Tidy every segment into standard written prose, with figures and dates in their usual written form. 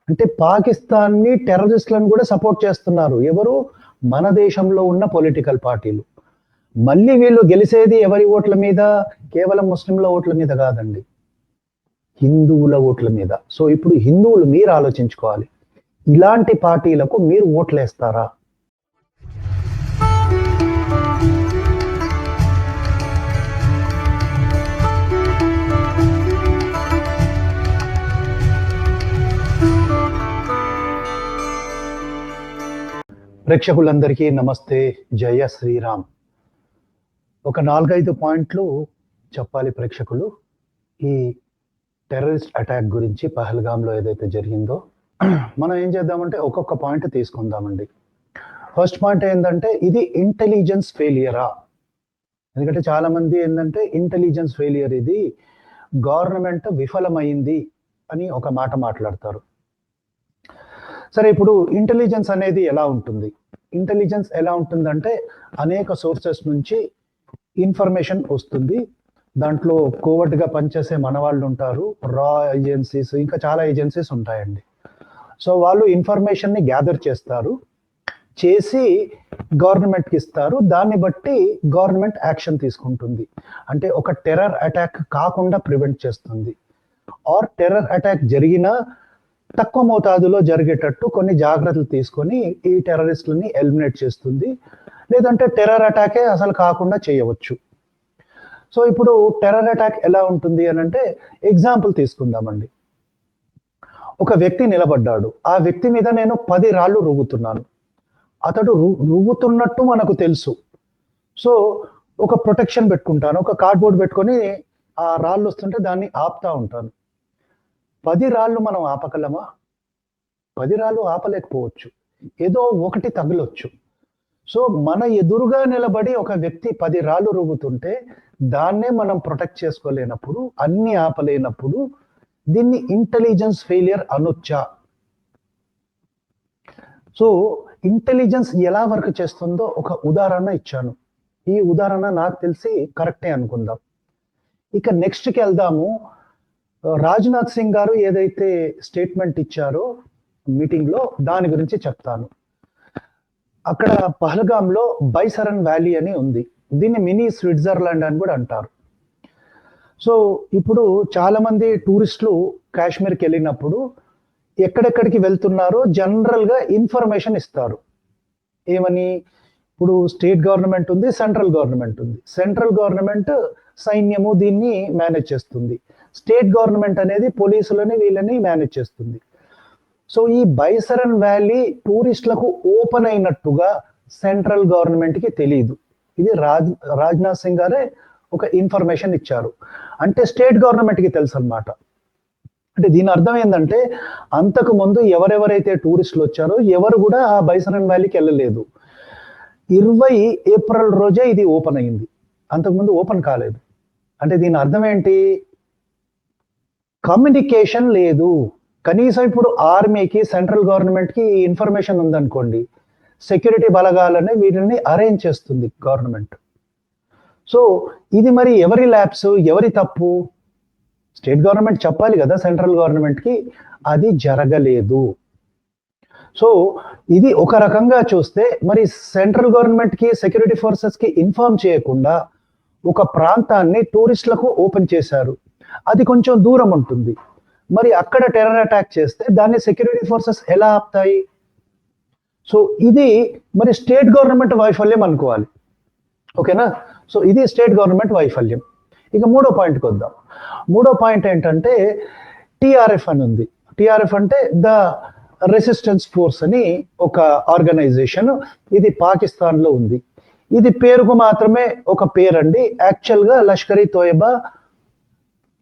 అంటే పాకిస్తాన్ని టెర్రరిస్టులను కూడా సపోర్ట్ చేస్తున్నారు. ఎవరు? మన దేశంలో ఉన్న పొలిటికల్ పార్టీలు. మళ్ళీ వీళ్ళు గెలిసేది ఎవరి ఓట్ల మీద? కేవలం ముస్లింల ఓట్ల మీద కాదండి, హిందువుల ఓట్ల మీద. సో ఇప్పుడు హిందువులు మీరు ఆలోచించుకోవాలి, ఇలాంటి పార్టీలకు మీరు ఓట్లేస్తారా? ప్రేక్షకులందరికీ నమస్తే, జయ శ్రీరామ్. ఒక 4-5 పాయింట్లు చెప్పాలి ప్రేక్షకులు ఈ టెర్రరిస్ట్ అటాక్ గురించి. పహల్గామ్లో ఏదైతే జరిగిందో మనం ఏం చేద్దామంటే ఒక్కొక్క పాయింట్ తీసుకుందామండి. ఫస్ట్ పాయింట్ ఏంటంటే ఇది ఇంటెలిజెన్స్ ఫెయిలియరా? ఎందుకంటే చాలా మంది ఏంటంటే ఇంటెలిజెన్స్ ఫెయిలియర్, ఇది గవర్నమెంట్ విఫలమైంది అని ఒక మాట మాట్లాడతారు. సరే, ఇప్పుడు ఇంటెలిజెన్స్ అనేది ఎలా ఉంటుంది? ఇంటెలిజెన్స్ ఎలా ఉంటుందంటే అనేక సోర్సెస్ నుంచి ఇన్ఫర్మేషన్ వస్తుంది. దాంట్లో కోవర్ట్గా పనిచేసే మన వాళ్ళు ఉంటారు, రా ఏజెన్సీస్, ఇంకా చాలా ఏజెన్సీస్ ఉంటాయండి. సో వాళ్ళు ఇన్ఫర్మేషన్ని గ్యాదర్ చేసి గవర్నమెంట్కి ఇస్తారు. దాన్ని బట్టి గవర్నమెంట్ యాక్షన్ తీసుకుంటుంది. అంటే ఒక టెర్రర్ అటాక్ కాకుండా ప్రివెంట్ చేస్తుంది, ఆర్ టెర్రర్ అటాక్ జరిగినా తక్కువ మోతాదులో జరిగేటట్టు కొన్ని జాగ్రత్తలు తీసుకొని ఈ టెర్రరిస్టులని ఎలిమినేట్ చేస్తుంది. లేదంటే టెర్రర్ అటాకే అసలు కాకుండా చేయవచ్చు. సో ఇప్పుడు టెర్రర్ అటాక్ ఎలా ఉంటుంది అని అంటే ఎగ్జాంపుల్ తీసుకుందామండి. ఒక వ్యక్తి నిలబడ్డాడు, ఆ వ్యక్తి మీద నేను 10 రాళ్ళు రువ్వుతున్నాను. అతడు రువ్వుతున్నట్టు మనకు తెలుసు. సో ఒక ప్రొటెక్షన్ పెట్టుకుంటాను, ఒక కార్డ్బోర్డ్ పెట్టుకొని ఆ రాళ్ళు వస్తుంటే దాన్ని ఆపుతా ఉంటాను. 10 రాళ్ళు మనం ఆపగలమా? 10 రాళ్ళు ఆపలేకపోవచ్చు, ఏదో ఒకటి తగలొచ్చు. సో మన ఎదురుగా నిలబడి ఒక వ్యక్తి 10 రాళ్ళు రువ్వుతుంటే దాన్నే మనం ప్రొటెక్ట్ చేసుకోలేనప్పుడు, అన్ని ఆపలేనప్పుడు దీన్ని ఇంటెలిజెన్స్ ఫెయిలియర్ అనొచ్చా? సో ఇంటెలిజెన్స్ ఎలా వర్క్ చేస్తుందో ఒక ఉదాహరణ ఇచ్చాను. ఈ ఉదాహరణ నాకు తెలిసి కరెక్టే అనుకుందాం. ఇక నెక్స్ట్కి వెళ్దాము. రాజ్నాథ్ సింగ్ గారు ఏదైతే స్టేట్మెంట్ ఇచ్చారో మీటింగ్లో, దాని గురించి చెప్తాను. అక్కడ పహల్గామ్లో బైసరన్ వ్యాలీ అని ఉంది. దీన్ని మినీ స్విట్జర్లాండ్ అని కూడా అంటారు. సో ఇప్పుడు చాలా మంది టూరిస్టులు కాశ్మీర్కి వెళ్ళినప్పుడు ఎక్కడెక్కడికి వెళ్తున్నారో జనరల్గా ఇన్ఫర్మేషన్ ఇస్తారు. ఏమని? ఇప్పుడు స్టేట్ గవర్నమెంట్ ఉంది, సెంట్రల్ గవర్నమెంట్ ఉంది. సెంట్రల్ గవర్నమెంట్ సైన్యము దీన్ని మేనేజ్ చేస్తుంది, స్టేట్ గవర్నమెంట్ అనేది పోలీసులని వీళ్ళని మేనేజ్ చేస్తుంది. సో ఈ బైసరన్ వ్యాలీ టూరిస్టులకు ఓపెన్ అయినట్టుగా సెంట్రల్ గవర్నమెంట్కి తెలియదు. ఇది రాజ్నాథ్ సింగ్ గారే ఒక ఇన్ఫర్మేషన్ ఇచ్చారు. అంటే స్టేట్ గవర్నమెంట్కి తెలుసు అనమాట. అంటే దీని అర్థం ఏంటంటే అంతకు ముందు ఎవరెవరైతే టూరిస్టులు వచ్చారో ఎవరు కూడా ఆ బైసరన్ వ్యాలీకి వెళ్ళలేదు. 20 ఏప్రిల్ రోజే ఇది ఓపెన్ అయింది, అంతకుముందు ఓపెన్ కాలేదు. అంటే దీని అర్థం ఏంటి? కమ్యూనికేషన్ లేదు. కనీసం ఇప్పుడు ఆర్మీకి, సెంట్రల్ గవర్నమెంట్కి ఈ ఇన్ఫర్మేషన్ ఉందనుకోండి, సెక్యూరిటీ బలగాలనే వీటిని అరేంజ్ చేస్తుంది గవర్నమెంట్. సో ఇది మరి ఎవరి ల్యాబ్స్, ఎవరి తప్పు? స్టేట్ గవర్నమెంట్ చెప్పాలి కదా సెంట్రల్ గవర్నమెంట్కి, అది జరగలేదు. సో ఇది ఒక రకంగా చూస్తే మరి సెంట్రల్ గవర్నమెంట్కి, సెక్యూరిటీ ఫోర్సెస్కి ఇన్ఫార్మ్ చేయకుండా ఒక ప్రాంతాన్ని టూరిస్టులకు ఓపెన్ చేశారు. అది కొంచెం దూరం ఉంటుంది. మరి అక్కడ టెర్రర్ అటాక్ చేస్తే దాన్ని సెక్యూరిటీ ఫోర్సెస్ ఎలా ఆపుతాయి? సో ఇది మరి స్టేట్ గవర్నమెంట్ వైఫల్యం అనుకోవాలి. ఓకేనా? సో ఇది స్టేట్ గవర్నమెంట్ వైఫల్యం. ఇక మూడో పాయింట్కి వద్దాం. మూడో పాయింట్ ఏంటంటే టిఆర్ఎఫ్ అని ఉంది. టిఆర్ఎఫ్ అంటే ద రెసిస్టెన్స్ ఫోర్స్ అని ఒక ఆర్గనైజేషన్. ఇది పాకిస్తాన్లో ఉంది. ఇది పేరుకు మాత్రమే ఒక పేరండి. యాక్చువల్గా లష్కర్-ఇ తోయబా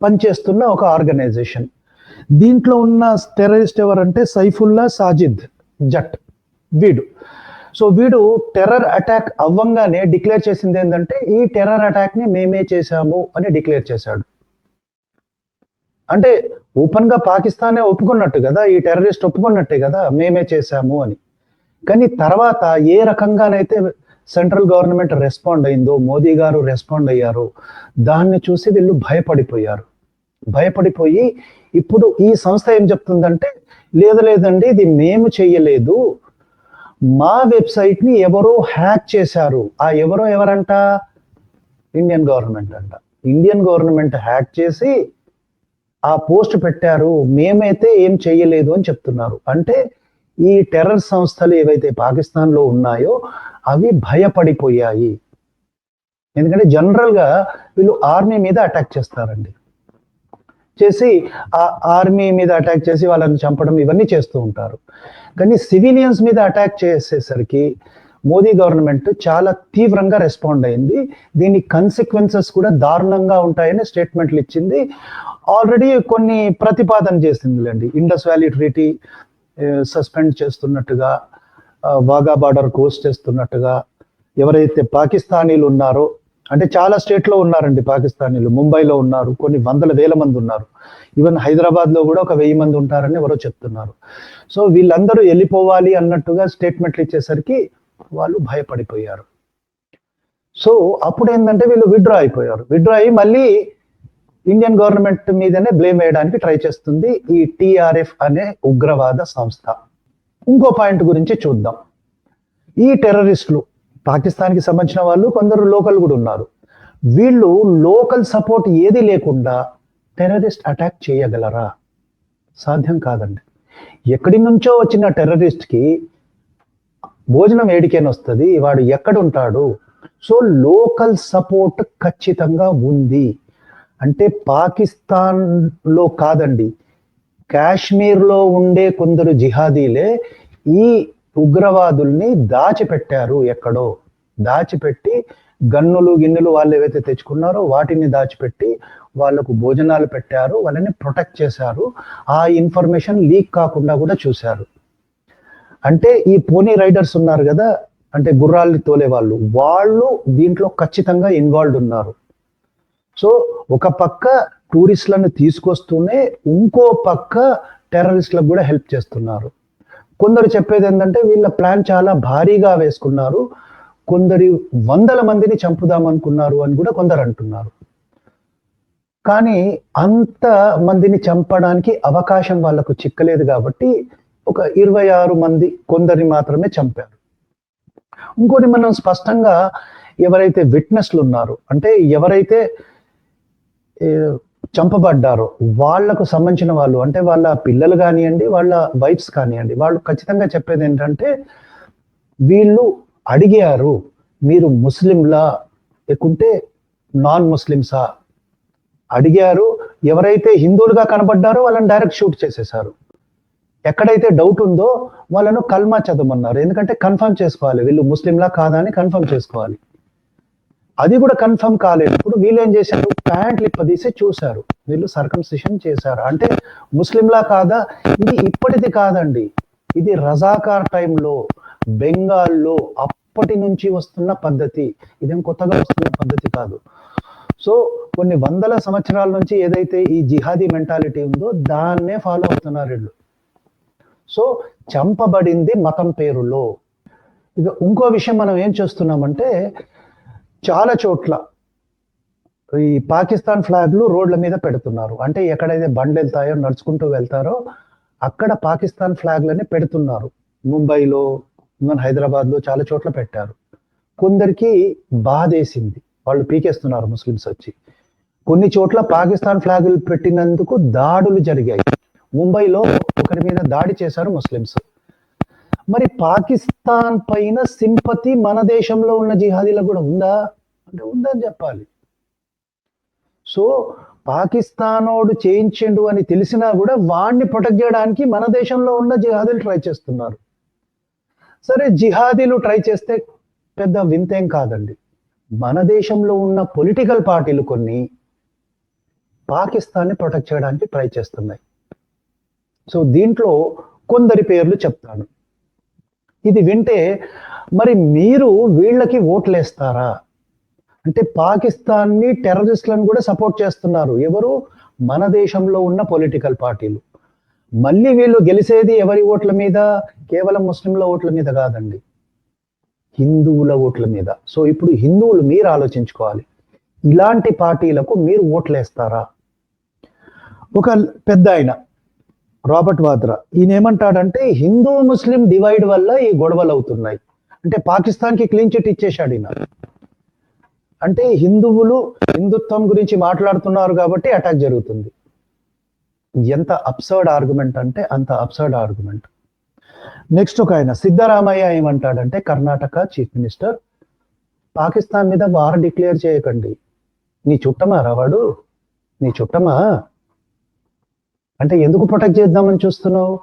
పనిచేస్తున్న ఒక ఆర్గనైజేషన్. దీంట్లో ఉన్న టెర్రరిస్ట్ ఎవరంటే సైఫుల్లా సాజిద్ జట్, వీడు. సో వీడు టెర్రర్ అటాక్ అవ్వంగానే డిక్లేర్ చేసింది ఏంటంటే ఈ టెర్రర్ అటాక్ని మేమే చేశాము అని డిక్లేర్ చేశాడు. అంటే ఓపెన్ గా పాకిస్తానే ఒప్పుకున్నట్టు కదా, ఈ టెర్రరిస్ట్ ఒప్పుకున్నట్టే కదా మేమే చేశాము అని. కానీ తర్వాత ఏ రకంగానైతే సెంట్రల్ గవర్నమెంట్ రెస్పాండ్ అయిందో, మోదీ గారు రెస్పాండ్ అయ్యారో, దాన్ని చూసి వీళ్ళు భయపడిపోయి ఇప్పుడు ఈ సంస్థ ఏం చెప్తుందంటే లేదండి, ఇది మేము చెయ్యలేదు, మా వెబ్సైట్ని ఎవరో హ్యాక్ చేశారు. ఆ ఎవరంట? ఇండియన్ గవర్నమెంట్ అంట. ఇండియన్ గవర్నమెంట్ హ్యాక్ చేసి ఆ పోస్ట్ పెట్టారు, మేమైతే ఏం చెయ్యలేదు అని చెప్తున్నారు. అంటే ఈ టెర్రర్ సంస్థలు ఏవైతే పాకిస్తాన్లో ఉన్నాయో అవి భయపడిపోయాయి. ఎందుకంటే జనరల్గా వీళ్ళు ఆర్మీ మీద అటాక్ చేస్తారండి, చేసి ఆ ఆర్మీ మీద అటాక్ చేసి వాళ్ళని చంపడం ఇవన్నీ చేస్తూ ఉంటారు. కానీ సివిలియన్స్ మీద అటాక్ చేసేసరికి మోదీ గవర్నమెంట్ చాలా తీవ్రంగా రెస్పాండ్ అయింది. దీని కన్సిక్వెన్సెస్ కూడా దారుణంగా ఉంటాయని స్టేట్మెంట్లు ఇచ్చింది. ఆల్రెడీ కొన్ని ప్రతిపాదన చేసిందిలేండి. ఇండస్ వ్యాలీ ట్రీటీ సస్పెండ్ చేస్తున్నట్టుగా, వాఘా బార్డర్ క్లోజ్ చేస్తున్నట్టుగా, ఎవరైతే పాకిస్తానీలు ఉన్నారో, అంటే చాలా స్టేట్లో ఉన్నారండి పాకిస్తానీలు, ముంబైలో ఉన్నారు, కొన్ని వందల వేల మంది ఉన్నారు, ఈవెన్ హైదరాబాద్లో కూడా ఒక 1000 మంది ఉంటారని ఎవరో చెప్తున్నారు. సో వీళ్ళందరూ వెళ్ళిపోవాలి అన్నట్టుగా స్టేట్మెంట్లు ఇచ్చేసరికి వాళ్ళు భయపడిపోయారు. సో అప్పుడు ఏంటంటే వీళ్ళు విత్డ్రా అయ్యి మళ్ళీ ఇండియన్ గవర్నమెంట్ మీదనే బ్లేమ్ వేయడానికి ట్రై చేస్తుంది ఈ టిఆర్ఎఫ్ అనే ఉగ్రవాద సంస్థ. ఇంకో పాయింట్ గురించి చూద్దాం. ఈ టెర్రరిస్టులు పాకిస్తాన్కి సంబంధించిన వాళ్ళు, కొందరు లోకల్ కూడా ఉన్నారు. వీళ్ళు లోకల్ సపోర్ట్ ఏది లేకుండా టెర్రరిస్ట్ అటాక్ చేయగలరా? సాధ్యం కాదండి. ఎక్కడి నుంచో వచ్చిన టెర్రరిస్ట్కి భోజనం ఏడికేని వస్తుంది, వాడు ఎక్కడుంటాడు? సో లోకల్ సపోర్ట్ ఖచ్చితంగా ఉంది. అంటే పాకిస్తాన్లో కాదండి, కాశ్మీర్లో ఉండే కొందరు జిహాదీలే ఈ ఉగ్రవాదుల్ని దాచిపెట్టారు. ఎక్కడో దాచిపెట్టి గిన్నెలు వాళ్ళు ఏవైతే తెచ్చుకున్నారో వాటిని దాచిపెట్టి వాళ్ళకు భోజనాలు పెట్టారు, వాళ్ళని ప్రొటెక్ట్ చేశారు. ఆ ఇన్ఫర్మేషన్ లీక్ కాకుండా కూడా చూశారు. అంటే ఈ పోనీ రైడర్స్ ఉన్నారు కదా, అంటే గుర్రాల్ని తోలే వాళ్ళు దీంట్లో ఖచ్చితంగా ఇన్వాల్వ్ ఉన్నారు. సో ఒక పక్క టూరిస్టులను తీసుకొస్తూనే ఇంకో పక్క టెర్రరిస్టులకు కూడా హెల్ప్ చేస్తున్నారు. కొందరు చెప్పేది ఏంటంటే వీళ్ళ ప్లాన్ చాలా భారీగా వేసుకున్నారు, కొందరు 100 మందిని చంపుదామనుకున్నారు అని కూడా కొందరు అంటున్నారు. కానీ అంత మందిని చంపడానికి అవకాశం వాళ్ళకు చిక్కలేదు కాబట్టి ఒక 26 మంది కొందరిని మాత్రమే చంపారు. ఇంకోటి మనం స్పష్టంగా ఎవరైతే విట్నెస్లు ఉన్నారో, అంటే ఎవరైతే చంపబడ్డారో వాళ్లకు సంబంధించిన వాళ్ళు, అంటే వాళ్ళ పిల్లలు కానివ్వండి, వాళ్ళ వైఫ్స్ కానివ్వండి, వాళ్ళు ఖచ్చితంగా చెప్పేది ఏంటంటే వీళ్ళు అడిగారు, మీరు ముస్లింలా లేకుంటే నాన్ ముస్లిమ్సా అడిగారు. ఎవరైతే హిందువులుగా కనబడ్డారో వాళ్ళని డైరెక్ట్ షూట్ చేసేశారు. ఎక్కడైతే డౌట్ ఉందో వాళ్ళను కల్మా చదవమన్నారు. ఎందుకంటే కన్ఫర్మ్ చేసుకోవాలి, వీళ్ళు ముస్లింలా కాదా అని కన్ఫర్మ్ చేసుకోవాలి. అది కూడా కన్ఫర్మ్ కాలేనప్పుడు వీళ్ళు ఏం చేశారు, ప్యాంట్లు ఇప్పదీసి చూశారు, వీళ్ళు సర్కంసిషన్ చేశారు. అంటే ముస్లింలా కాదా? ఇది ఇప్పటిది కాదండి, ఇది రజాకార్ టైంలో బెంగాల్లో అప్పటి నుంచి వస్తున్న పద్ధతి, ఇదేం కొత్తగా వస్తున్న పద్ధతి కాదు. సో కొన్ని వందల సంవత్సరాల నుంచి ఏదైతే ఈ జిహాదీ మెంటాలిటీ ఉందో దాన్నే ఫాలో అవుతున్నారు వీళ్ళు. సో చంపబడింది మతం పేరులో. ఇక ఇంకో విషయం మనం ఏం చేస్తున్నామంటే, చాలా చోట్ల ఈ పాకిస్తాన్ ఫ్లాగ్లు రోడ్ల మీద పెడుతున్నారు. అంటే ఎక్కడైతే బండ్లు వెళ్తాయో, నడుచుకుంటూ వెళ్తారో అక్కడ పాకిస్తాన్ ఫ్లాగ్లని పెడుతున్నారు. ముంబైలో, హైదరాబాద్లో చాలా చోట్ల పెట్టారు. కొందరికి బాధేసింది, వాళ్ళు పీకేస్తున్నారు ముస్లిమ్స్ వచ్చి. కొన్ని చోట్ల పాకిస్తాన్ ఫ్లాగులు పెట్టినందుకు దాడులు జరిగాయి. ముంబైలో ఒకరి మీద దాడి చేశారు ముస్లిమ్స్. మరి పాకిస్తాన్ పైన సింపతి మన దేశంలో ఉన్న జిహాదీలకు కూడా ఉందా అంటే ఉందని చెప్పాలి. సో పాకిస్తానోడు చేయించిండు అని తెలిసినా కూడా వాడిని ప్రొటెక్ట్ చేయడానికి మన దేశంలో ఉన్న జిహాదీలు ట్రై చేస్తున్నారు. సరే, జిహాదీలు ట్రై చేస్తే పెద్ద వింతేం కాదండి. మన దేశంలో ఉన్న పొలిటికల్ పార్టీలు కొన్ని పాకిస్తాన్ని ప్రొటెక్ట్ చేయడానికి ట్రై చేస్తున్నాయి. సో దీంట్లో కొందరి పేర్లు చెప్తాను. ఇది వింటే మరి మీరు వీళ్ళకి ఓట్లేస్తారా? అంటే పాకిస్తాన్ని టెర్రరిస్టులను కూడా సపోర్ట్ చేస్తున్నారు ఎవరు? మన దేశంలో ఉన్న పొలిటికల్ పార్టీలు. మళ్ళీ వీళ్ళు గెలిచేది ఎవరి ఓట్ల మీద? కేవలం ముస్లింల ఓట్ల మీద కాదండి, హిందువుల ఓట్ల మీద. సో ఇప్పుడు హిందువులు మీరు ఆలోచించుకోవాలి, ఇలాంటి పార్టీలకు మీరు ఓట్లేస్తారా? ఒక పెద్ద ఆయన రాబర్ట్ వాద్రా ఈయన ఏమంటాడంటే హిందూ ముస్లిం డివైడ్ వల్ల ఈ గొడవలు అవుతున్నాయి. అంటే పాకిస్తాన్కి క్లీన్ చిట్ ఇచ్చేశాడు ఈయన. అంటే హిందుత్వం గురించి మాట్లాడుతున్నారు కాబట్టి అటాక్ జరుగుతుంది. ఎంత అబ్సర్డ్ ఆర్గ్యుమెంట్ అంటే అంత అబ్సర్డ్ ఆర్గ్యుమెంట్. నెక్స్ట్ ఒక ఆయన సిద్ధరామయ్య ఏమంటాడంటే, కర్ణాటక చీఫ్ మినిస్టర్, పాకిస్తాన్ మీద వార్ డిక్లేర్ చేయకండి. నీ చుట్టమా రావాడు, నీ చుట్టమా అంటే ఎందుకు ప్రొటెక్ట్ చేద్దామని చూస్తున్నావు?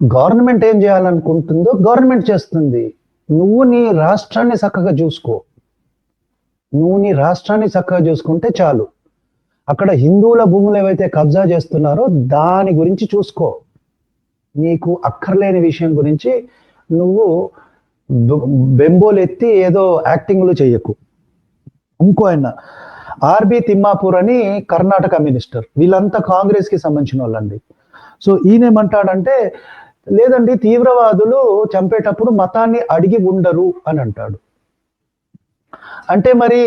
గవర్నమెంట్ ఏం చేయాలనుకుంటుందో గవర్నమెంట్ చేస్తుంది. నువ్వు నీ రాష్ట్రాన్ని చక్కగా చూసుకుంటే చాలు. అక్కడ హిందువుల భూములు ఏవైతే కబ్జా చేస్తున్నారో దాని గురించి చూసుకో. నీకు అక్కర్లేని విషయం గురించి నువ్వు బెంబోలెత్తి ఏదో యాక్టింగ్లు చెయ్యకు. ఇంకో ఆయన ఆర్బి తిమ్మాపూర్ అని కర్ణాటక మినిస్టర్, వీళ్ళంతా కాంగ్రెస్ కి సంబంధించిన వాళ్ళండి. సో ఈయనేమంటాడంటే, లేదండి తీవ్రవాదులు చంపేటప్పుడు మతాన్ని అడిగి ఉండరు అని అంటాడు. అంటే మరి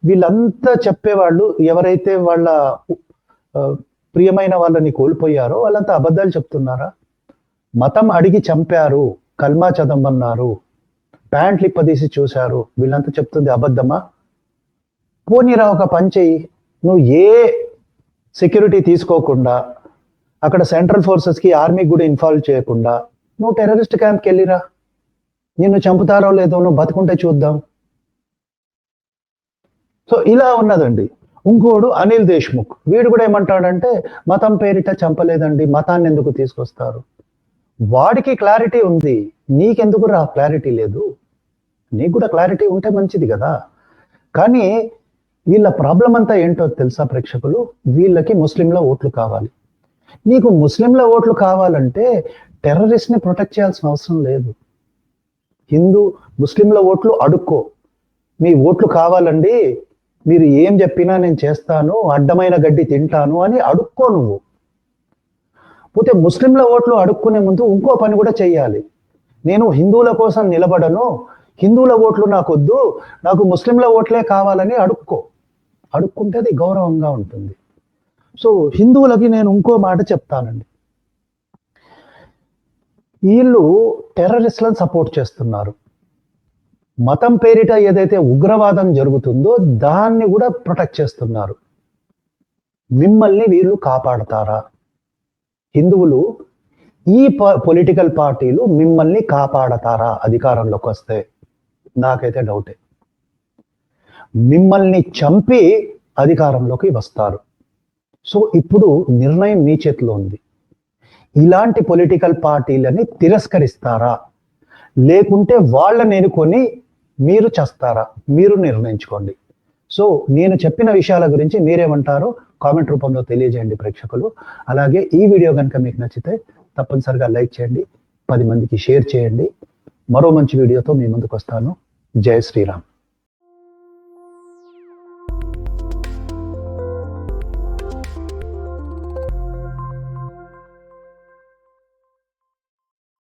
వీళ్ళంతా చెప్పేవాళ్ళు ఎవరైతే వాళ్ళ ప్రియమైన వాళ్ళని కోల్పోయారో వాళ్ళంతా అబద్ధాలు చెప్తున్నారా? మతం అడిగి చంపారు, కల్మా చదవమన్నారు, ప్యాంట్లు ఇప్పదీసి చూశారు, వీళ్ళంతా చెప్తుంది అబద్ధమా? పోనీరా ఒక పని చెయ్యి, నువ్వు ఏ సెక్యూరిటీ తీసుకోకుండా అక్కడ సెంట్రల్ ఫోర్సెస్కి ఆర్మీకి కూడా ఇన్వాల్వ్ చేయకుండా నువ్వు టెర్రరిస్ట్ క్యాంప్కి వెళ్ళిరా. నిన్ను చంపుతారో లేదో నువ్వు బతుకుంటే చూద్దాం. సో ఇలా ఉన్నదండి. ఇంకోడు అనిల్ దేశ్ముఖ్, వీడు కూడా ఏమంటాడంటే, మతం పేరిట చంపలేదండి, మతాన్ని ఎందుకు తీసుకొస్తారు? వాడికి క్లారిటీ ఉంది, నీకెందుకు క్లారిటీ లేదు? నీకు కూడా క్లారిటీ ఉంటే మంచిది కదా. కానీ వీళ్ళ ప్రాబ్లం అంతా ఏంటో తెలుసా ప్రేక్షకులు? వీళ్ళకి ముస్లింల ఓట్లు కావాలి. నీకు ముస్లింల ఓట్లు కావాలంటే టెర్రరిస్ట్ని ప్రొటెక్ట్ చేయాల్సిన అవసరం లేదు. ముస్లింల ఓట్లు అడుక్కో. మీ ఓట్లు కావాలండి, మీరు ఏం చెప్పినా నేను చేస్తాను, అడ్డమైన గడ్డి తింటాను అని అడుక్కో నువ్వు. పోతే ముస్లింల ఓట్లు అడుక్కునే ముందు ఇంకో పని కూడా చెయ్యాలి. నేను హిందువుల కోసం నిలబడను, హిందువుల ఓట్లు నాకొద్దు, నాకు ముస్లింల ఓట్లే కావాలని అడుక్కుంటే అది గౌరవంగా ఉంటుంది. సో హిందువులకి నేను ఇంకో మాట చెప్తానండి, వీళ్ళు టెర్రరిస్ట్లను సపోర్ట్ చేస్తున్నారు. మతం పేరిట ఏదైతే ఉగ్రవాదం జరుగుతుందో దాన్ని కూడా ప్రొటెక్ట్ చేస్తున్నారు. మిమ్మల్ని వీళ్ళు కాపాడతారా? హిందువులు, ఈ పొలిటికల్ పార్టీలు మిమ్మల్ని కాపాడతారా అధికారంలోకి వస్తే? నాకైతే డౌటే. మిమ్మల్ని చంపి అధికారంలోకి వస్తారు. సో ఇప్పుడు నిర్ణయం మీ చేతిలో ఉంది. ఇలాంటి పొలిటికల్ పార్టీలని తిరస్కరిస్తారా, లేకుంటే వాళ్ళని ఎన్నుకొని మీరు చేస్తారా? మీరు నిర్ణయించుకోండి. సో నేను చెప్పిన విషయాల గురించి మీరేమంటారో కామెంట్ రూపంలో తెలియజేయండి ప్రేక్షకులు. అలాగే ఈ వీడియో కనుక మీకు నచ్చితే తప్పనిసరిగా లైక్ చేయండి, 10 మందికి షేర్ చేయండి. మరో మంచి వీడియోతో మీ ముందుకు వస్తాను. జై శ్రీరామ్.